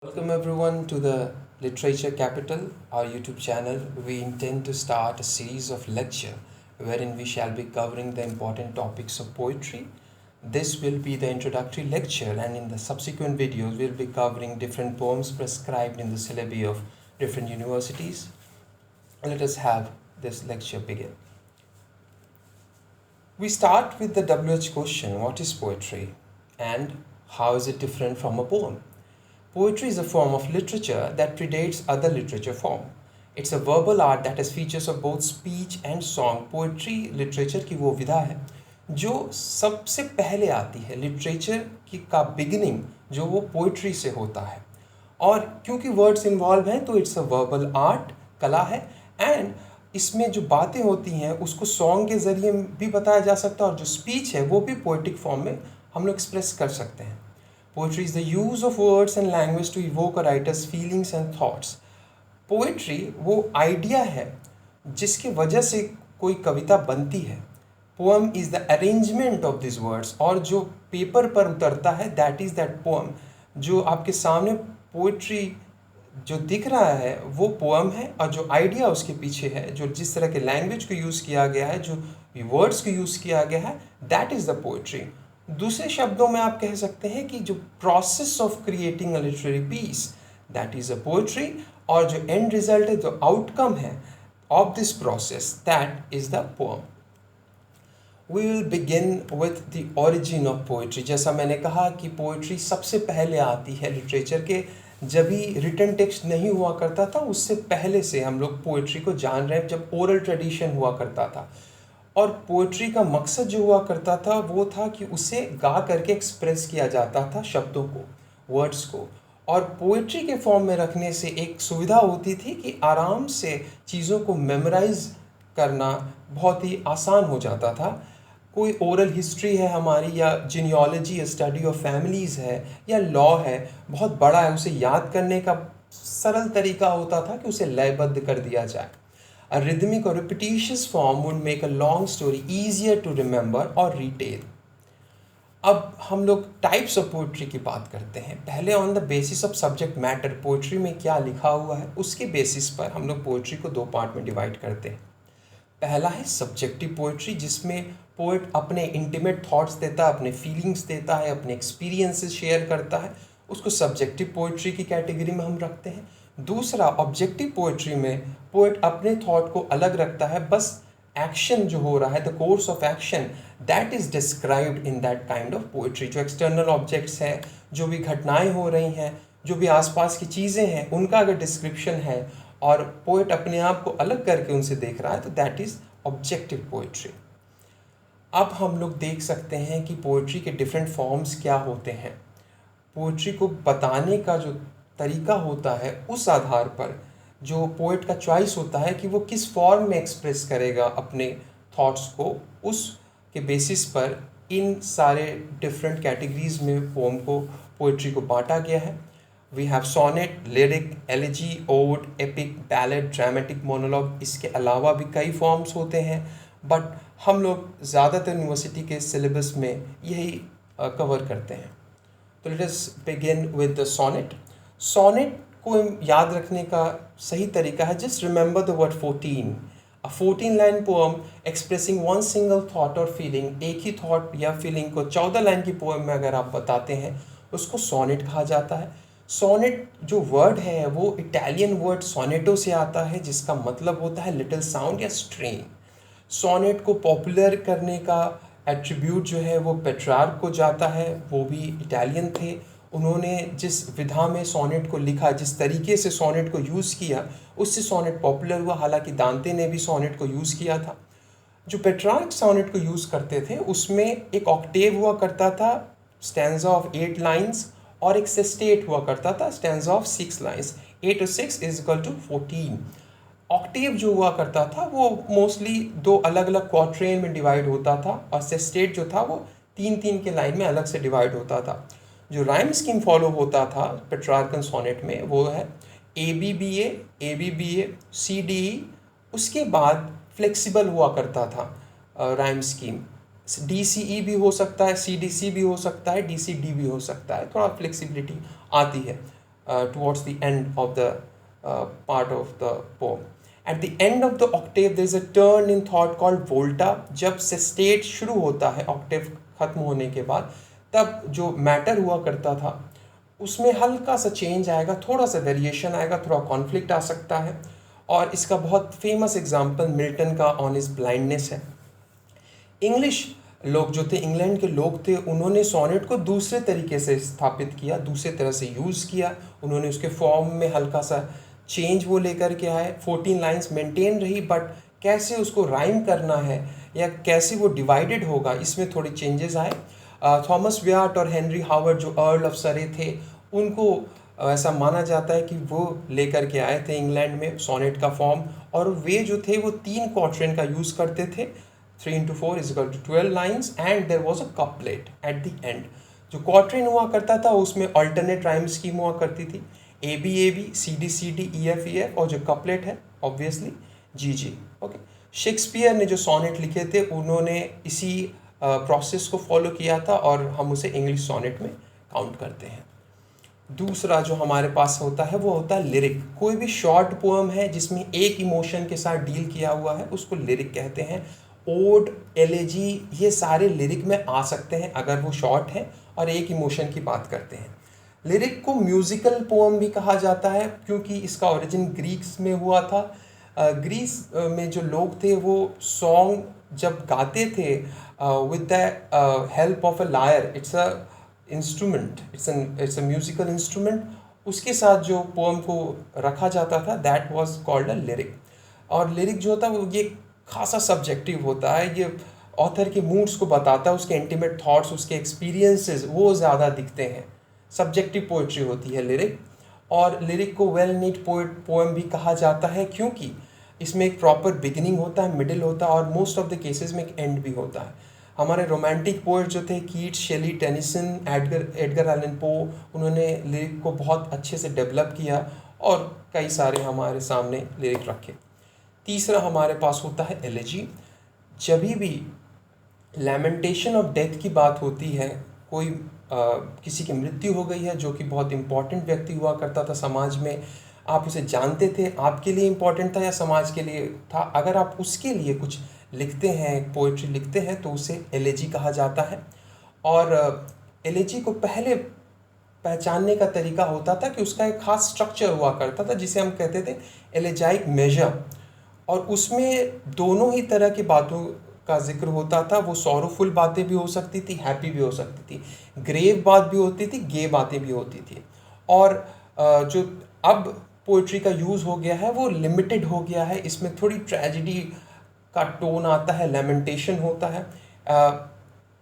Welcome everyone to the Literature Capital, our YouTube channel. We intend to start a series of lecture wherein we shall be covering the important topics of poetry. This will be the introductory lecture, and in the subsequent videos we'll be covering different poems prescribed in the syllabi of different universities. Let us have this lecture begin. We start with the WH question, what is poetry and how is it different from a poem? Poetry is a form of literature that predates other literature form. It's a verbal art that has features of both speech and song. Poetry literature की वो विधा है जो सबसे पहले आती है. Literature की का बिगिनिंग जो वो पोइट्री से होता है, और क्योंकि वर्ड्स इन्वॉल्व हैं तो इट्स अ वर्बल आर्ट, कला है. एंड इसमें जो बातें होती हैं उसको सॉन्ग के ज़रिए भी बताया जा सकता है, और जो स्पीच है वो भी पोइटिक फॉर्म में हम लोग एक्सप्रेस कर सकते हैं. Poetry is the use of words and language to evoke a writer's feelings and thoughts. Poetry वो आइडिया है जिसकी वजह से कोई कविता बनती है. Poem is the arrangement of these words, और जो पेपर पर उतरता है that is that poem. जो आपके सामने पोइट्री जो दिख रहा है वो पोएम है, और जो आइडिया उसके पीछे है, जो जिस तरह के लैंग्वेज को यूज़ किया गया है, जो वर्ड्स को यूज़ किया गया है, दैट इज़ द पोइट्री. दूसरे शब्दों में आप कह सकते हैं कि जो process of creating a literary piece, that is a poetry, और जो एंड रिजल्ट है, जो आउटकम है of this process, that is the poem. We will begin with the origin of poetry. जैसा मैंने कहा कि पोइट्री सबसे पहले आती है लिटरेचर के. जब भी रिटन टेक्स्ट नहीं हुआ करता था उससे पहले से हम लोग पोइट्री को जान रहे हैं, जब ओरल ट्रेडिशन हुआ करता था. और पोइट्री का मकसद जो हुआ करता था वो था कि उसे गा करके एक्सप्रेस किया जाता था, शब्दों को, वर्ड्स को. और पोइट्री के फॉर्म में रखने से एक सुविधा होती थी कि आराम से चीज़ों को मेमोराइज करना बहुत ही आसान हो जाता था. कोई ओरल हिस्ट्री है हमारी, या जीनियोलॉजी, स्टडी ऑफ फैमिलीज़ है, या लॉ है, बहुत बड़ा है, उसे याद करने का सरल तरीका होता था कि उसे लयबद्ध कर दिया जाए. A rhythmic or repetitious form would make a long story easier to remember or retain. अब हम लोग टाइप्स ऑफ पोइट्री की बात करते हैं. पहले on the basis of subject matter, poetry में क्या लिखा हुआ है उसके बेसिस पर हम लोग पोइट्री को दो पार्ट में डिवाइड करते हैं. पहला है सब्जेक्टिव पोइट्री, जिसमें पोइट अपने इंटीमेट थॉट्स देता है, अपने फीलिंग्स देता है, अपने एक्सपीरियंसेस शेयर करता है. उसको सब्जेक्टिव पोइट्री की कैटेगरी में हम रखते हैं. दूसरा, ऑब्जेक्टिव पोइट्री में पोइट अपने थॉट को अलग रखता है, बस एक्शन जो हो रहा है, the course of action, that is described in that kind of poetry. जो एक्सटर्नल ऑब्जेक्ट्स हैं, जो भी घटनाएं हो रही हैं, जो भी आसपास की चीज़ें हैं, उनका अगर डिस्क्रिप्शन है और पोइट अपने आप को अलग करके उनसे देख रहा है, तो दैट इज़ ऑब्जेक्टिव पोइट्री. अब हम लोग देख सकते हैं कि पोइट्री के डिफरेंट फॉर्म्स क्या होते हैं. पोइट्री को बताने का जो तरीका होता है उस आधार पर जो पोइट का चॉइस होता है कि वो किस फॉर्म में एक्सप्रेस करेगा अपने थॉट्स को, उसके बेसिस पर इन सारे डिफरेंट कैटेगरीज में पोइट्री को बांटा गया है. We have sonnet, lyric, elegy, ode, epic, ballad, dramatic, monologue. इसके अलावा भी कई फॉर्म्स होते हैं, बट हम लोग ज़्यादातर यूनिवर्सिटी के सिलेबस में यही कवर करते हैं. तो let us begin with the sonnet. Sonnet को याद रखने का सही तरीका है, just remember the word 14. A 14 line poem expressing one single thought और फीलिंग. एक ही थॉट या फीलिंग को 14 लाइन की पोएम में अगर आप बताते हैं उसको सोनेट कहा जाता है. सोनेट जो वर्ड है वो इटालियन वर्ड सोनेटो से आता है, जिसका मतलब होता है लिटिल साउंड या स्ट्रेन. सोनेट को पॉपुलर करने का एट्रीब्यूट जो है वो पेट्रार्क को जाता है, वो भी इटालियन थे. उन्होंने जिस विधा में सोनेट को लिखा, जिस तरीके से सोनेट को यूज़ किया, उससे सोनेट पॉपुलर हुआ. हालांकि दांते ने भी सोनेट को यूज़ किया था. जो पेट्रार्क सोनेट को यूज़ करते थे उसमें एक ऑक्टेव हुआ करता था, स्टैंजा ऑफ 8 लाइन्स, और एक सेस्टेट हुआ करता था, स्टैंजा ऑफ 6 लाइन्स. 8 और 6 इज इक्वल टू 14. ऑक्टेव जो हुआ करता था वो मोस्टली दो अलग अलग क्वार्ट्रेन में डिवाइड होता था, और सेस्टेट जो था वो 3-3 के लाइन में अलग से डिवाइड होता था. जो राइम स्कीम फॉलो होता था पेट्रार्कन सोनेट में वो है ABBA, ABBA, CDE. उसके बाद फ्लेक्सिबल हुआ करता था राइम स्कीम. DCE भी हो सकता है, CDC भी हो सकता है, DCD भी हो सकता है, थोड़ा फ्लेक्सिबिलिटी आती है. towards the end of the part of the poem. At the end of the octave there is a turn in thought called volta. जब sestate शुरू होता है octave खत्म होने के बाद, तब जो matter हुआ करता था उसमें हल्का सा चेंज आएगा, थोड़ा सा वेरिएशन आएगा, थोड़ा कॉन्फ्लिक्ट आ सकता है। और इसका बहुत फेमस एग्जाम्पल मिल्टन का ऑन हिज ब्लाइंडनेस है। इंग्लिश लोग जो थे, इंग्लैंड के लोग थे, उन्होंने सोनेट को दूसरे तरीके से स्थापित किया, दूसरे तरह से यूज़ किया। उन्होंने उसके फॉर्म में हल्का सा चेंज वो लेकर के आए। 14 लाइंस मेंटेन रही, बट कैसे उसको राइम करना है या कैसे वो डिवाइडेड होगा, इसमें थोड़े चेंजेस आए। थॉमस व्याट और हेनरी हावर्ड जो अर्ल ऑफ सरे थे, उनको ऐसा माना जाता है कि वो लेकर के आए थे इंग्लैंड में सोनेट का फॉर्म। और वे जो थे वो 3 क्वार्टरन का यूज़ करते थे। 3 into 4 is equal to 12 lines and there was a couplet at the end। जो क्वार्टरन हुआ करता था उसमें अल्टरनेट राइम स्कीम हुआ करती थी, A B A B, C D C D, E F E F, और जो कपलेट है obviously G G. Okay, Shakespeare ने जो सोनेट लिखे थे उन्होंने इसी प्रोसेस को फॉलो किया था और हम उसे इंग्लिश सोनेट में काउंट करते हैं। दूसरा जो हमारे पास होता है वो होता है लिरिक। कोई भी शॉर्ट पोएम है जिसमें एक इमोशन के साथ डील किया हुआ है उसको लिरिक कहते हैं। ओड, एलेजी, ये सारे लिरिक में आ सकते हैं अगर वो शॉर्ट है और एक इमोशन की बात करते हैं। लिरिक को म्यूज़िकल पोएम भी कहा जाता है क्योंकि इसका ओरिजिन ग्रीक्स में हुआ था। ग्रीस में जो लोग थे वो सॉन्ग जब गाते थे with the help of a liar, it's a instrument, it's a musical instrument, उसके साथ जो पोएम को रखा जाता था that was called a lyric. और लिरिक जो होता है वो ये खासा सब्जेक्टिव होता है, ये ऑथर के मूड्स को बताता है, उसके इंटीमेट थॉट्स, उसके एक्सपीरियंसेस वो ज़्यादा दिखते हैं। सब्जेक्टिव पोइट्री होती है लिरिक। और लिरिक को वेल नीट पोएम भी कहा जाता है क्योंकि इसमें एक प्रॉपर बिगिनिंग होता है, मिडिल होता है और मोस्ट ऑफ द केसेस में एक एंड भी होता है। हमारे रोमांटिक पोएट जो थे कीट्स, शेली, टेनिसन, एडगर एलन पो, उन्होंने लिरिक को बहुत अच्छे से डेवलप किया और कई सारे हमारे सामने लिरिक रखे। तीसरा हमारे पास होता है एलेजी। जब भी लैमेंटेशन ऑफ डेथ की बात होती है, कोई किसी की मृत्यु हो गई है जो कि बहुत इम्पॉर्टेंट व्यक्ति हुआ करता था समाज में, आप उसे जानते थे, आपके लिए इम्पॉर्टेंट था या समाज के लिए था, अगर आप उसके लिए कुछ लिखते हैं, पोइट्री लिखते हैं तो उसे एलेजी कहा जाता है। और एलेजी को पहले पहचानने का तरीका होता था कि उसका एक खास स्ट्रक्चर हुआ करता था जिसे हम कहते थे एलेजाइक मेजर, और उसमें दोनों ही तरह की बातों का जिक्र होता था। वो सॉरोफुल बातें भी हो सकती थी, हैप्पी भी हो सकती थी, ग्रेव बात भी होती थी, गे बातें भी होती थी। और जो अब पोइट्री का यूज़ हो गया है वो लिमिटेड हो गया है, इसमें थोड़ी ट्रेजिडी का टोन आता है, लेमेंटेशन होता है।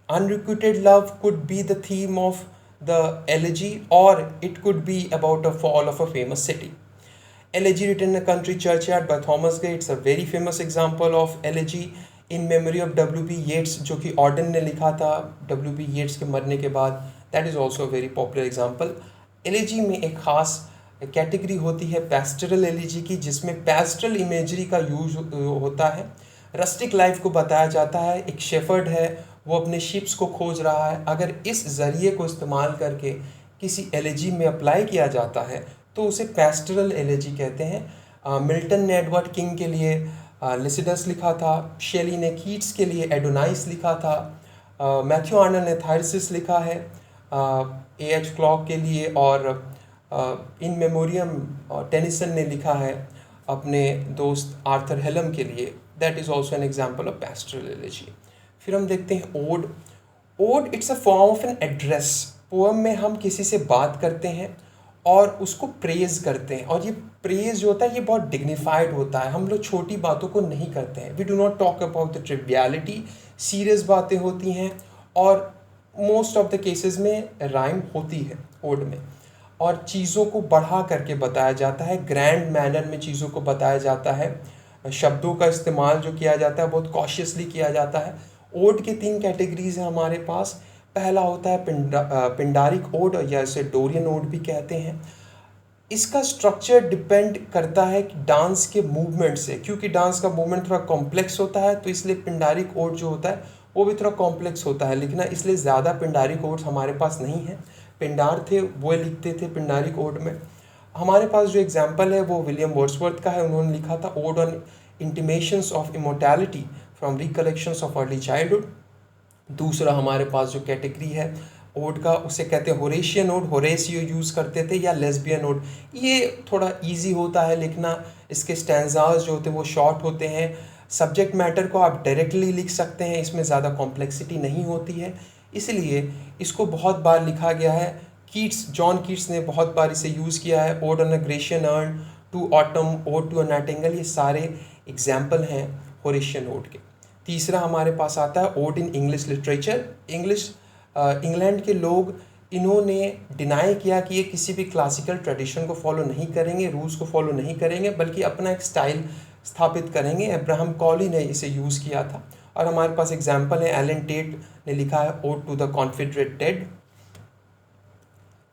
Unrequited love could be the theme of the elegy और it could be about a fall of a famous city. Elegy written in a country churchyard by Thomas Gay, it's a very famous example of elegy in memory of W.B. Yeats, जो कि Orton ने लिखा था W.B. Yeats के मरने के बाद। That is also a very popular example। Elegy में एक खास कैटेगरी होती है पैस्टरल एलेजी की, जिसमें पैस्टरल इमेजरी का यूज होता है। रस्टिक लाइफ को बताया जाता है, एक शेफर्ड है, वो अपने शिप्स को खोज रहा है। अगर इस ज़रिए को इस्तेमाल करके किसी एलेजी में अप्लाई किया जाता है तो उसे पैस्टरल एलेजी कहते हैं। मिल्टन ने एडवर्ड किंग के लिए लिसिडस लिखा था, शेली ने कीट्स के लिए एडोनाइस लिखा था, मैथ्यू आर्नल्ड ने थायरसिस लिखा है A.H. क्लॉक के लिए, और इन मेमोरियम टेनिसन ने लिखा है अपने दोस्त आर्थर हेलम के लिए। That is also an example of pastoral elegy. फिर हम देखते हैं ode. Ode it's a form of an address. Poem में हम किसी से बात करते हैं और उसको प्रेज़ करते हैं, और ये प्रेज़ जो होता है ये बहुत डिग्निफाइड होता है। हम लोग छोटी बातों को नहीं करते हैं, we do not talk about the triviality, serious बातें होती हैं और मोस्ट ऑफ द केसेस में राइम होती है ओड में, और चीज़ों को बढ़ा करके बताया जाता है, ग्रैंड मैनर में चीज़ों को बताया जाता है। शब्दों का इस्तेमाल जो किया जाता है बहुत कॉशियसली किया जाता है। ओड के 3 कैटेगरीज हैं हमारे पास। पहला होता है पिंडारिक ओड, या इसे डोरियन ओड भी कहते हैं। इसका स्ट्रक्चर डिपेंड करता है कि डांस के मूवमेंट से, क्योंकि डांस का मूवमेंट थोड़ा कॉम्प्लेक्स होता है तो इसलिए पिंडारिक ओड जो होता है वो भी थोड़ा कॉम्प्लेक्स होता है, लेकिन इसलिए ज़्यादा पिंडारिक ओड्स हमारे पास नहीं है। पिंडार थे वो लिखते थे पिंडारिक ओड में। हमारे पास जो एग्जाम्पल है वो विलियम वर्ड्सवर्थ का है, उन्होंने लिखा था odd on intimations of immortality from recollections of early childhood. दूसरा हमारे पास जो कैटेगरी है ओड का, उसे कहते हैं होरेशियन ओड, होरेसियो यूज़ करते थे, या लेस्बियन ओड। ये थोड़ा इजी होता है लिखना, इसके स्टैंजाज जो होते हैं वो शॉर्ट होते हैं, सब्जेक्ट मैटर को आप डायरेक्टली लिख सकते हैं, इसमें ज़्यादा कॉम्प्लेक्सिटी नहीं होती है, इसलिए इसको बहुत बार लिखा गया है। कीट्स, जॉन कीट्स ने बहुत बार इसे यूज़ किया है। Ode on a Grecian urn, to autumn, ode to a nightingale, ये सारे एग्जाम्पल हैं होरेशियन ओड के। तीसरा हमारे पास आता है ode in English literature. England के लोग, इन्होंने डिनाई किया कि ये किसी भी क्लासिकल ट्रेडिशन को फॉलो नहीं करेंगे, रूल्स को फॉलो नहीं करेंगे, बल्कि अपना एक स्टाइल स्थापित करेंगे। अब्राहम कॉली ने इसे यूज़ किया था। और हमारे पास एग्जाम्पल है, एलन टेट ने लिखा है ओड टू द कॉन्फिडरेट डेड।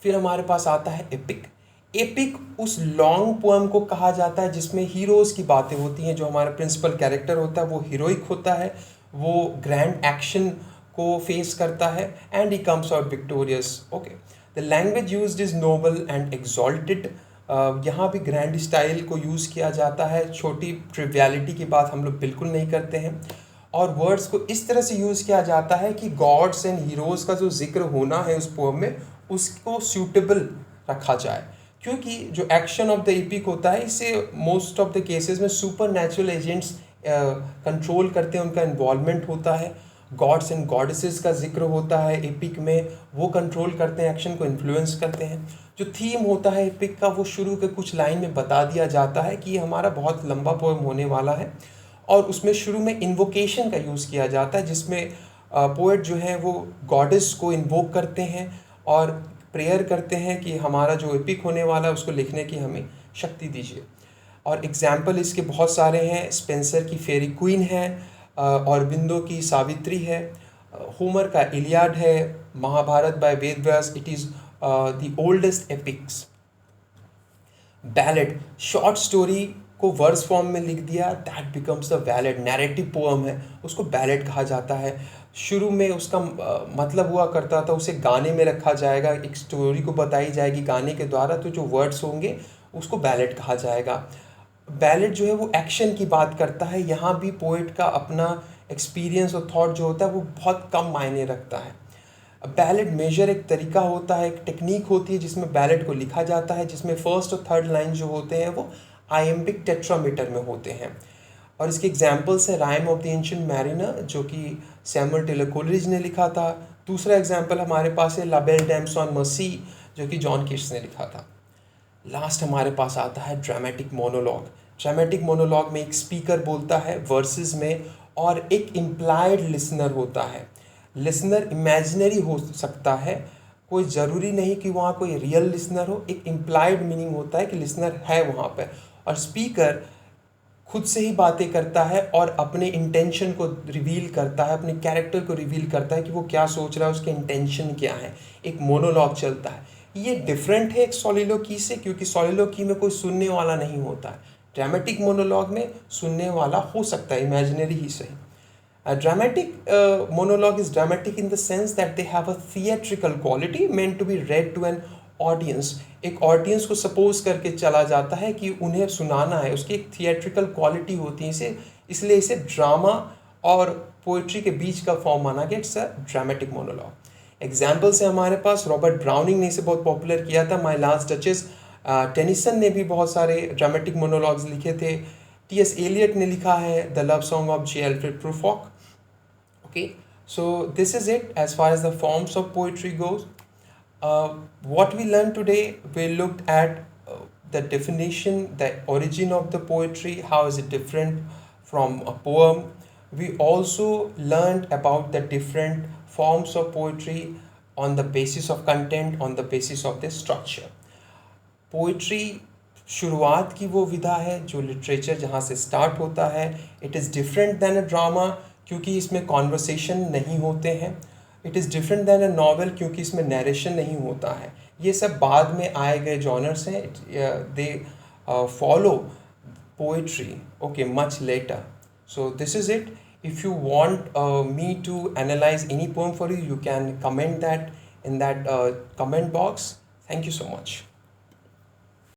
फिर हमारे पास आता है एपिक। एपिक उस लॉन्ग पोएम को कहा जाता है जिसमें हीरोज़ की बातें होती हैं, जो हमारा प्रिंसिपल कैरेक्टर होता है वो हीरोइक होता है, वो ग्रैंड एक्शन को फेस करता है, and he comes out victorious. Okay, the language used is noble and exalted. यहाँ भी ग्रैंड स्टाइल को यूज़ किया जाता है, छोटी ट्रिवियलिटी की बात हम लोग बिल्कुल नहीं करते हैं, और वर्ड्स को इस तरह से यूज़ किया जाता है कि गॉड्स एंड हीरोज़ का जो जिक्र होना है उस पोएम में, उसको सूटेबल रखा जाए। क्योंकि जो एक्शन ऑफ द एपिक होता है, इसे मोस्ट ऑफ द केसेस में सुपर नेचुरल एजेंट्स कंट्रोल करते हैं, उनका इन्वॉल्वमेंट होता है। गॉड्स एंड गॉडेसेस का जिक्र होता है एपिक में, वो कंट्रोल करते हैं, एक्शन को इन्फ्लुएंस करते हैं। जो थीम होता है एपिक का, वो शुरू के कुछ लाइन में बता दिया जाता है कि ये हमारा बहुत लंबा पोएम होने वाला है, और उसमें शुरू में इन्वोकेशन का यूज़ किया जाता है, जिसमें पोएट जो है वो गॉडेस को इन्वोक करते हैं और प्रेयर करते हैं कि हमारा जो एपिक होने वाला है उसको लिखने की हमें शक्ति दीजिए। और एग्जाम्पल इसके बहुत सारे हैं। स्पेंसर की फेरी क्वीन है, औरबिंदो की सावित्री है, होमर का इलियाड है, Mahabharata by Ved Vyas, it is the oldest epics. Ballad, short story को वर्स फॉर्म में लिख दिया, that becomes the ballad. Narrative poem है, उसको बैलेड कहा जाता है। शुरू में उसका मतलब हुआ करता था, उसे गाने में रखा जाएगा, एक स्टोरी को बताई जाएगी गाने के द्वारा, तो जो वर्ड्स होंगे उसको बैलेड कहा जाएगा। बैलेड जो है वो एक्शन की बात करता है, यहाँ भी पोएट का अपना एक्सपीरियंस और थॉट जो होता है वो बहुत कम मायने रखता है। बैलेड मेजर एक तरीका होता है, एक टेक्निक होती है जिसमें बैलेड को लिखा जाता है, जिसमें फर्स्ट और थर्ड लाइन जो होते हैं वो आयम्बिक टेट्रामीटर में होते हैं। और इसके एग्जाम्पल्स है rhyme of the ancient mariner, जो कि सैमुअल टेलर कोलरिज ने लिखा था। दूसरा एग्जाम्पल हमारे पास है ला बेल डैम्स ऑन मर्सी, जो कि जॉन कीट्स ने लिखा था। लास्ट हमारे पास आता है ड्रामेटिक मोनोलॉग। ड्रामेटिक मोनोलॉग में एक स्पीकर बोलता है वर्सेस में, और एक इम्प्लाइड लिसनर होता है। लिसनर इमेजिनरी हो सकता है, कोई ज़रूरी नहीं कि वहाँ कोई रियल लिसनर हो, एक इम्प्लाइड मीनिंग होता है कि लिसनर है वहाँ पर। और स्पीकर खुद से ही बातें करता है और अपने इंटेंशन को रिवील करता है, अपने कैरेक्टर को रिवील करता है कि वो क्या सोच रहा है, उसके इंटेंशन क्या है। एक मोनोलॉग चलता है। ये डिफरेंट है एक सोलिलोकी से, क्योंकि सोलिलोकी में कोई सुनने वाला नहीं होता है। ड्रामेटिक मोनोलॉग में सुनने वाला हो सकता है, इमेजिनरी ही सही। A dramatic monologue is dramatic in the sense that they have a theatrical quality meant to be read to an audience. एक ऑडियंस को सपोज करके चला जाता है कि उन्हें सुनाना है, उसकी एक थिएट्रिकल क्वालिटी होती है इसे, इसलिए इसे ड्रामा और पोइट्री के बीच का फॉर्म माना गया। It's a dramatic monologue. Examples है हमारे पास, रॉबर्ट ब्राउनिंग ने इसे बहुत पॉपुलर किया था, माई लास्ट डचेस। टेनिसन ने भी बहुत सारे ड्रामेटिक मोनोलॉग्स लिखे थे। टी.एस. एलियट ने लिखा है the love song of J. Alfred Prufrock. Okay, so this is it as far as the forms of poetry goes. What we learned today, we looked at the definition, the origin of the poetry, how is it different from a poem. We also learned about the different forms of poetry on the basis of content, on the basis of their structure. Poetry शुरुआत की वो विधा है जो literature जहाँ से start होता है। It is different than a drama, क्योंकि इसमें कॉन्वर्सेशन नहीं होते हैं। It is different than a novel, क्योंकि इसमें नरेशन नहीं होता है। ये सब बाद में आए गए जॉनर्स हैं, they follow poetry okay much later. So this is it. If you want me to analyse any poem for you, you can comment that in that comment box. Thank you so much.